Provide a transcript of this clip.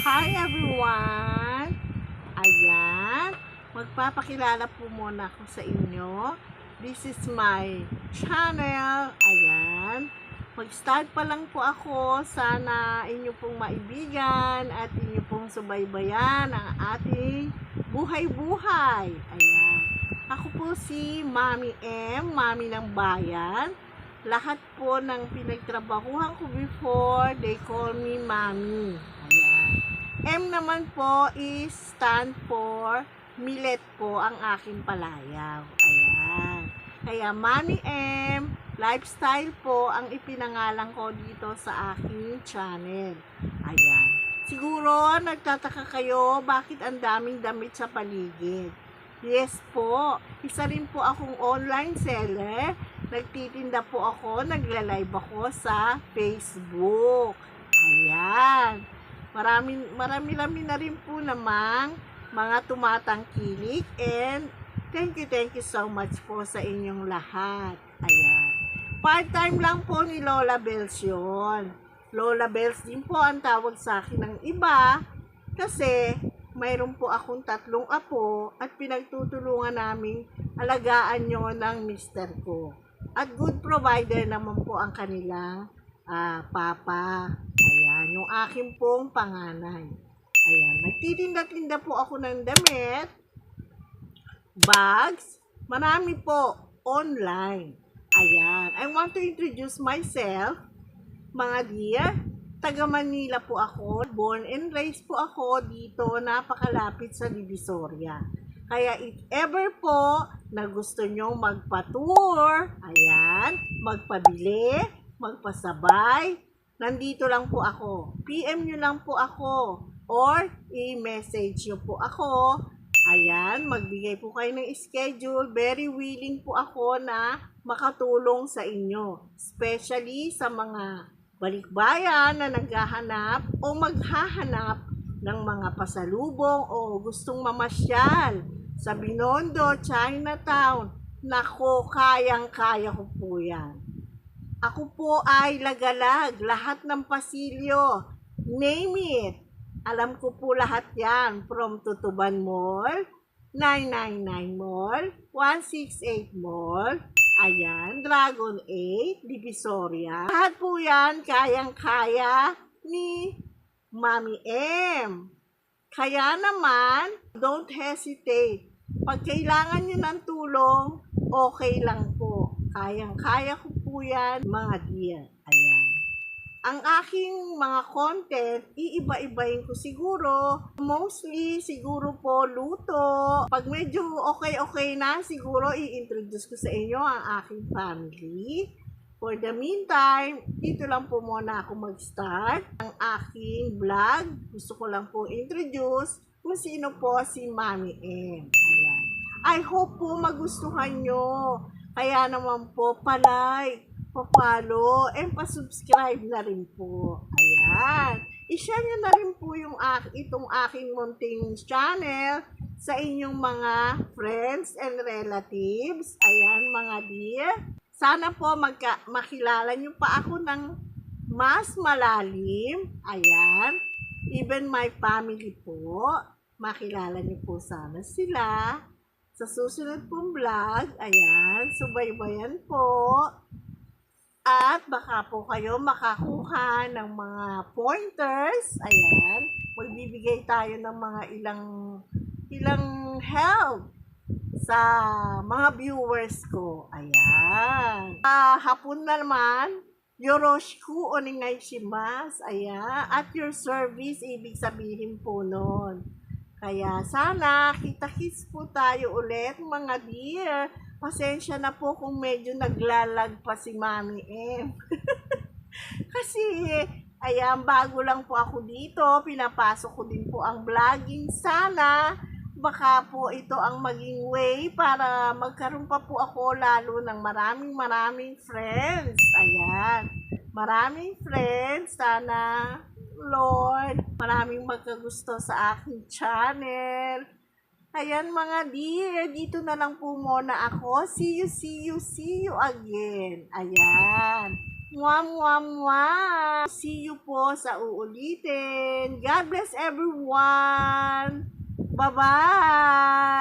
Hi everyone! Ayan, magpapakilala po muna ako sa inyo. This is my channel. Ayan, mag-start pa lang po ako. Sana inyo pong maibigan at inyo pong subaybayan ang ating buhay-buhay. Ayan, ako po si Mami M, Mami ng Bayan. Lahat po ng pinagtrabahuhan ko before, they call me Mami. Ayan. M naman po is stand for millet po ang aking palayaw. Ayan. Kaya Mami M, lifestyle po ang ipinangalan ko dito sa aking channel. Ayan. Siguro nagtataka kayo bakit ang daming damit sa paligid. Yes po, isa rin po akong online seller. Nagtitinda po ako, nagla-live ako sa Facebook. Ayan. Marami na rin po namang mga tumatangkilik and thank you so much po sa inyong lahat. Ayan. Part-time lang po ni Lola Bells yun. Lola Bells din po ang tawag sa akin ng iba kasi mayroon po akong 3 apo at pinagtutulungan namin alagaan yon ng mister ko. At good provider naman po ang kanilang papa. Ayan, yung aking pong panganay. Ayan, nagtitinda-tinda po ako ng damit, bags, marami po, online. Ayan, I want to introduce myself, mga dear. Taga Manila po ako. Born and raised po ako dito, napakalapit sa Divisoria. Kaya if ever po na gusto nyong magpa-tour, ayan, magpabili, magpasabay, nandito lang po ako. PM nyo lang po ako or i-message nyo po ako. Ayan, magbigay po kayo ng schedule. Very willing po ako na makatulong sa inyo. Especially sa mga balikbayan na naghahanap o maghahanap ng mga pasalubong o gustong mamasyal sa Binondo, Chinatown. Nako, kayang-kaya ko po yan. Ako po ay lagalag, lahat ng pasilyo, name it. Alam ko po lahat yan, from Tutuban Mall, 999 Mall, 168 Mall, ayan, Dragon 8, Divisoria. Lahat po yan, kayang-kaya ni Mami M. Kaya naman, don't hesitate. Pag kailangan nyo ng tulong, okay lang po. Kayang-kaya ko po yan, mga dear. Ayan. Ang aking mga content, iiba-ibahin ko siguro. Mostly, siguro po, luto. Pag medyo okay na, siguro i-introduce ko sa inyo ang aking family. For the meantime, dito lang po muna ako mag-start ang aking vlog. Gusto ko lang po introduce kung sino po si Mami M. Ayan. I hope po magustuhan nyo. Kaya naman po, palike, pa-follow, and pa-subscribe na rin po. Ayan. I-share nyo na rin po yung itong aking munting channel sa inyong mga friends and relatives. Ayan, mga dear. Sana po makilala nyo pa ako ng mas malalim. Ayan. Even my family po. Makilala nyo po sana sila. Sa susunod pong vlog, ayan, subaybayan po. At baka po kayo makakuha ng mga pointers. Ayan. Magbibigay tayo ng mga ilang help sa mga viewers ko. Ayan. Hapon na naman, yoroshiku onegaishimasu. Ayan. At your service, ibig sabihin po nun. Kaya sana, kita-kits po tayo ulit, mga dear. Pasensya na po kung medyo naglalag pa si Mami M. Kasi, ayan, bago lang po ako dito. Pinapasok ko din po ang vlogging. Sana, baka po ito ang maging way para magkaroon pa po ako lalo ng maraming friends. Ayan. Maraming friends. Sana, Lord, maraming magkagusto sa aking channel. Ayan, mga dear, dito na lang po muna ako. See you again. Ayan. Mwah, mwah, mwah. See you po sa uulitin. God bless everyone. Bye-bye.